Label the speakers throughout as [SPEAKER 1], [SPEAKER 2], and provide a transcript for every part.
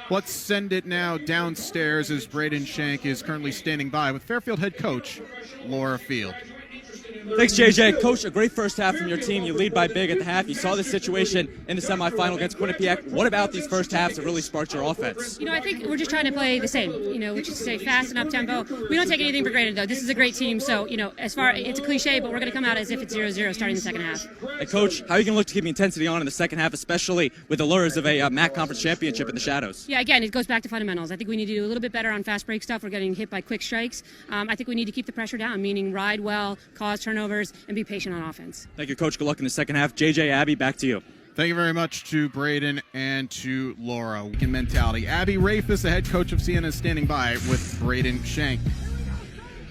[SPEAKER 1] Let's send it now downstairs as Braden Schenck is currently standing by with Fairfield head coach Laura Field.
[SPEAKER 2] Thanks, JJ. Coach, a great first half from your team. You lead by big at the half. You saw the situation in the semifinal against Quinnipiac. What about these first halves that really sparked your offense?
[SPEAKER 3] I think we're just trying to play the same, which is to say fast and up-tempo. We don't take anything for granted, though. This is a great team, so, it's a cliche, but we're going to come out as if it's 0-0 starting the second half.
[SPEAKER 2] Hey, Coach, how are you going to look to keep the intensity on in the second half, especially with the lures of a MAC Conference Championship in the shadows?
[SPEAKER 3] Yeah, again, it goes back to fundamentals. I think we need to do a little bit better on fast break stuff. We're getting hit by quick strikes. I think we need to keep the pressure down, meaning ride well, cause turnovers, and be patient on offense.
[SPEAKER 2] Thank you, Coach. Good luck in the second half. JJ, Abby, back to you.
[SPEAKER 1] Thank you very much to Braden and to Laura. Weekend mentality. Abby Rafis, the head coach of Siena, is standing by with Braden Schenck.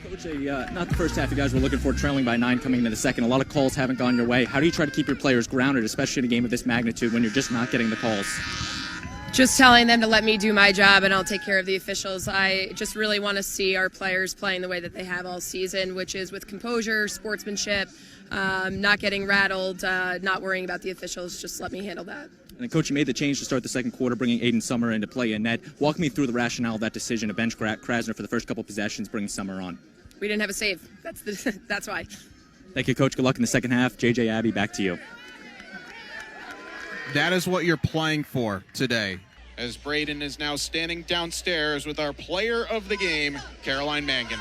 [SPEAKER 2] Coach, not the first half you guys were looking for, trailing by 9 coming into the second. A lot of calls haven't gone your way. How do you try to keep your players grounded, especially in a game of this magnitude when you're just not getting the calls?
[SPEAKER 4] Just telling them to let me do my job and I'll take care of the officials. I just really want to see our players playing the way that they have all season, which is with composure, sportsmanship, not getting rattled, not worrying about the officials. Just let me handle that.
[SPEAKER 2] And then, Coach, you made the change to start the second quarter, bringing Aiden Summer into play in net. Walk me through the rationale of that decision to bench Krasner for the first couple possessions, bringing Summer on.
[SPEAKER 4] We didn't have a save. That's why.
[SPEAKER 2] Thank you, Coach. Good luck in the second half. JJ, Abby, back to you.
[SPEAKER 1] That is what you're playing for today, as Braden is now standing downstairs with our player of the game, Caroline Mangan.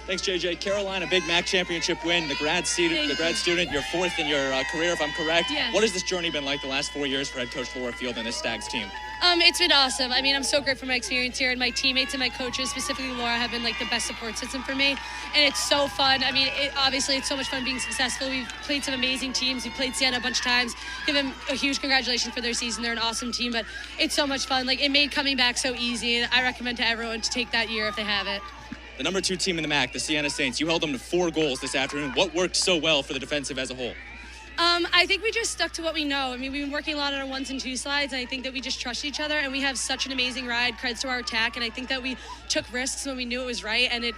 [SPEAKER 2] Thanks, JJ. Caroline, a big MAC championship win. The grad student, you're fourth in your career, if I'm correct.
[SPEAKER 5] Yes.
[SPEAKER 2] What has this journey been like the last 4 years for head coach Laura Field and this Stags team?
[SPEAKER 5] It's been awesome. I'm so grateful for my experience here, and my teammates and my coaches, specifically Laura, have been like the best support system for me. And it's so fun. Obviously, it's so much fun being successful. We've played some amazing teams. We played Siena a bunch of times. Give them a huge congratulations for their season. They're an awesome team, but it's so much fun. It made coming back so easy, and I recommend to everyone to take that year if they have it.
[SPEAKER 2] The number 2 team in the MAC, the Siena Saints, you held them to 4 goals this afternoon. What worked so well for the defensive as a whole?
[SPEAKER 5] I think we just stuck to what we know. We've been working a lot on our 1s and 2 slides, and I think that we just trust each other, and we have such an amazing ride. Credits to our attack, and I think that we took risks when we knew it was right, and it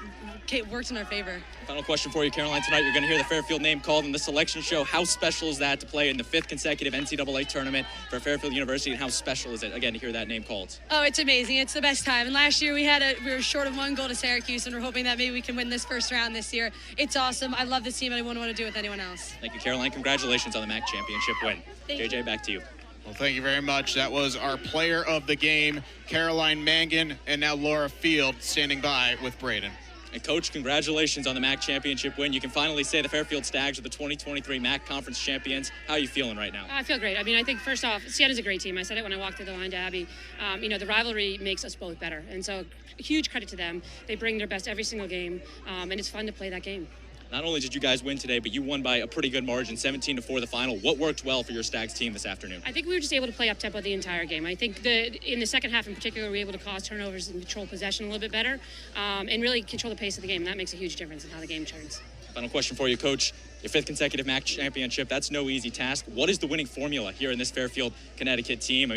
[SPEAKER 5] worked in our favor.
[SPEAKER 2] Final question for you, Caroline. Tonight you're going to hear the Fairfield name called in the selection show. How special is that to play in the 5th consecutive NCAA tournament for Fairfield University, and how special is it, again, to hear that name called?
[SPEAKER 5] Oh, it's amazing. It's the best time. And last year we were short of 1 goal to Syracuse, and we're hoping that maybe we can win this first round this year. It's awesome. I love this team, and I wouldn't want to do it with anyone else.
[SPEAKER 2] Thank you, Caroline. Congratulations on the MAC championship win. JJ, back to you.
[SPEAKER 1] Well, thank you very much. That was our player of the game, Caroline Mangan, and now Laura Field standing by with Braden.
[SPEAKER 2] And Coach, congratulations on the MAC championship win. You can finally say the Fairfield Stags are the 2023 MAC Conference champions. How are you feeling right now?
[SPEAKER 3] I feel great. I think first off, Siena's a great team. I said it when I walked through the line to Abby. The rivalry makes us both better. And so a huge credit to them. They bring their best every single game, and it's fun to play that game.
[SPEAKER 2] Not only did you guys win today, but you won by a pretty good margin, 17-4 the final. What worked well for your Stags team this afternoon?
[SPEAKER 3] I think we were just able to play up-tempo the entire game. I think in the second half in particular, we were able to cause turnovers and control possession a little bit better, and really control the pace of the game. That makes a huge difference in how the game turns.
[SPEAKER 2] Final question for you, Coach. Your 5th consecutive MAC championship, that's no easy task. What is the winning formula here in this Fairfield, Connecticut team?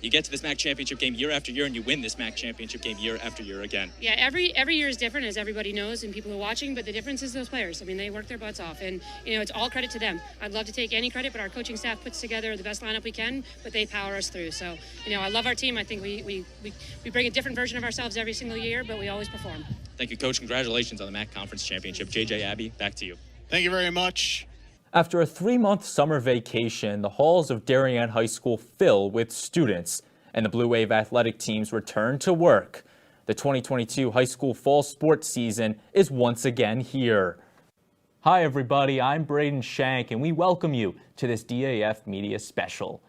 [SPEAKER 2] You get to this MAC championship game year after year, and you win this MAC championship game year after year again.
[SPEAKER 3] Yeah, every year is different, as everybody knows, and people who are watching, but the difference is those players. They work their butts off, and, it's all credit to them. I'd love to take any credit, but our coaching staff puts together the best lineup we can, but they power us through. So, I love our team. I think we bring a different version of ourselves every single year, but we always perform.
[SPEAKER 2] Thank you, Coach. Congratulations on the MAC Conference championship. JJ, Abby, back to you.
[SPEAKER 1] Thank you very much.
[SPEAKER 6] After a 3-month summer vacation, the halls of Darien High School fill with students, and the Blue Wave athletic teams return to work. The 2022 high school fall sports season is once again here. Hi everybody, I'm Braden Schenck, and we welcome you to this DAF Media special.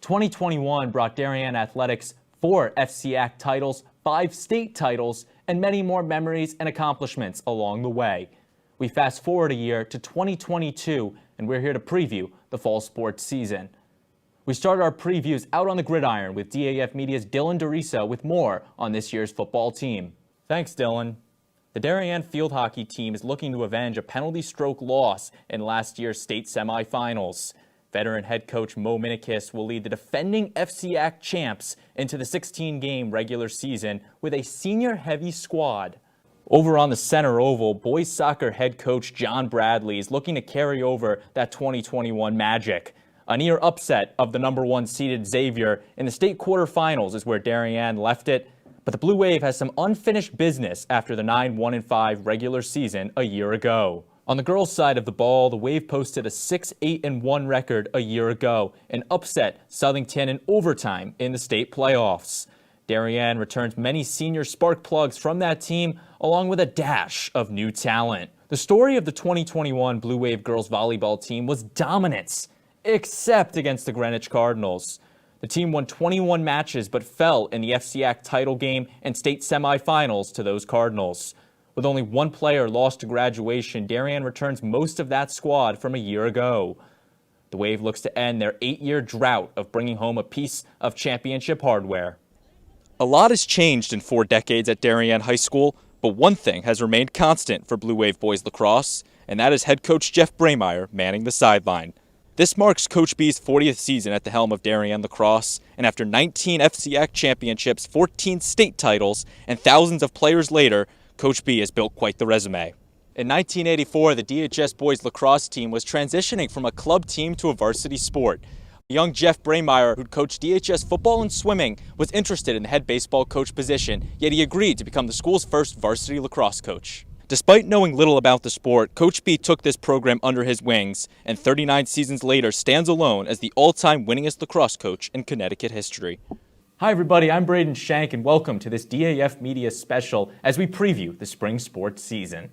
[SPEAKER 6] 2021 brought Darien Athletics 4 FCAC titles, 5 state titles, and many more memories and accomplishments along the way. We fast forward a year to 2022, and we're here to preview the fall sports season. We start our previews out on the gridiron with DAF Media's Dylan DeRiso with more on this year's football team. Thanks, Dylan. The Darien field hockey team is looking to avenge a penalty stroke loss in last year's state semifinals. Veteran head coach Mo Minikis will lead the defending FCAC champs into the 16-game regular season with a senior-heavy squad. Over on the center oval, boys soccer head coach John Bradley is looking to carry over that 2021 magic. A near upset of the number 1 seeded Xavier in the state quarterfinals is where Darien left it, but the Blue Wave has some unfinished business after the 9-1-5 regular season a year ago. On the girls' side of the ball, the Wave posted a 6-8-1 record a year ago and upset Southington in overtime in the state playoffs. Darien returns many senior spark plugs from that team, along with a dash of new talent. The story of the 2021 Blue Wave girls volleyball team was dominance, except against the Greenwich Cardinals. The team won 21 matches but fell in the FCAC title game and state semifinals to those Cardinals. With only one player lost to graduation, Darien returns most of that squad from a year ago. The Wave looks to end their 8-year drought of bringing home a piece of championship hardware.
[SPEAKER 2] A lot has changed in 4 decades at Darien High School, but one thing has remained constant for Blue Wave boys lacrosse, and that is head coach Jeff Braymeyer manning the sideline. This marks Coach B's 40th season at the helm of Darien lacrosse, and after 19 FCAC championships, 14 state titles, and thousands of players later, Coach B has built quite the resume. In 1984, the DHS boys lacrosse team was transitioning from a club team to a varsity sport. Young Jeff Braymeyer, who'd coached DHS football and swimming, was interested in the head baseball coach position, yet he agreed to become the school's first varsity lacrosse coach. Despite knowing little about the sport, Coach B took this program under his wings, and 39 seasons later stands alone as the all-time winningest lacrosse coach in Connecticut history.
[SPEAKER 6] Hi everybody, I'm Braden Schenck and welcome to this DAF Media special as we preview the spring sports season.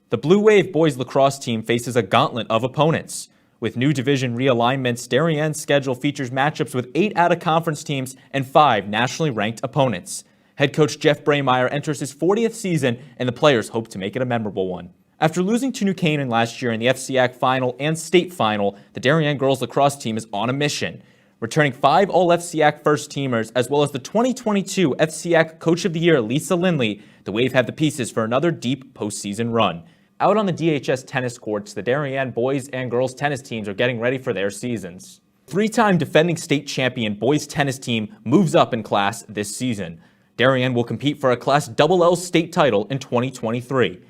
[SPEAKER 6] The Blue Wave boys lacrosse team faces a gauntlet of opponents. With new division realignments, Darien's schedule features matchups with 8 out-of-conference teams and 5 nationally ranked opponents. Head coach Jeff Braymeyer enters his 40th season, and the players hope to make it a memorable one. After losing to New Canaan last year in the FCAC final and state final, the Darien girls lacrosse team is on a mission. Returning 5 All-FCAC first-teamers, as well as the 2022 FCAC Coach of the Year Lisa Lindley, the Wave have the pieces for another deep postseason run. Out on the DHS tennis courts, the Darien boys and girls tennis teams are getting ready for their seasons. 3-time defending state champion boys tennis team moves up in class this season. Darien will compete for a Class LL state title in 2023.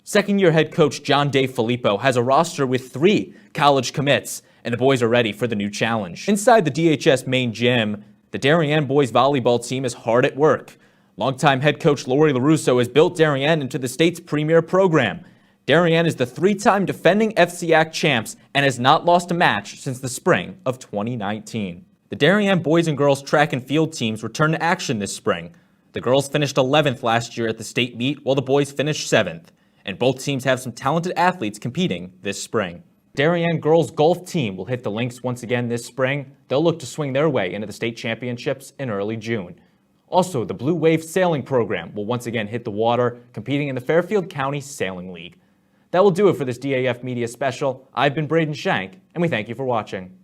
[SPEAKER 6] Second-year head coach John DeFilippo has a roster with 3 college commits, and the boys are ready for the new challenge. Inside the DHS main gym, the Darien boys volleyball team is hard at work. Longtime head coach Lori LaRusso has built Darien into the state's premier program. Darien is the 3-time defending FCAC champs and has not lost a match since the spring of 2019. The Darien boys and girls track and field teams return to action this spring. The girls finished 11th last year at the state meet, while the boys finished 7th. And both teams have some talented athletes competing this spring. Darien girls golf team will hit the links once again this spring. They'll look to swing their way into the state championships in early June. Also, the Blue Wave sailing program will once again hit the water, competing in the Fairfield County Sailing League. That will do it for this DAF Media special. I've been Braden Schenck, and we thank you for watching.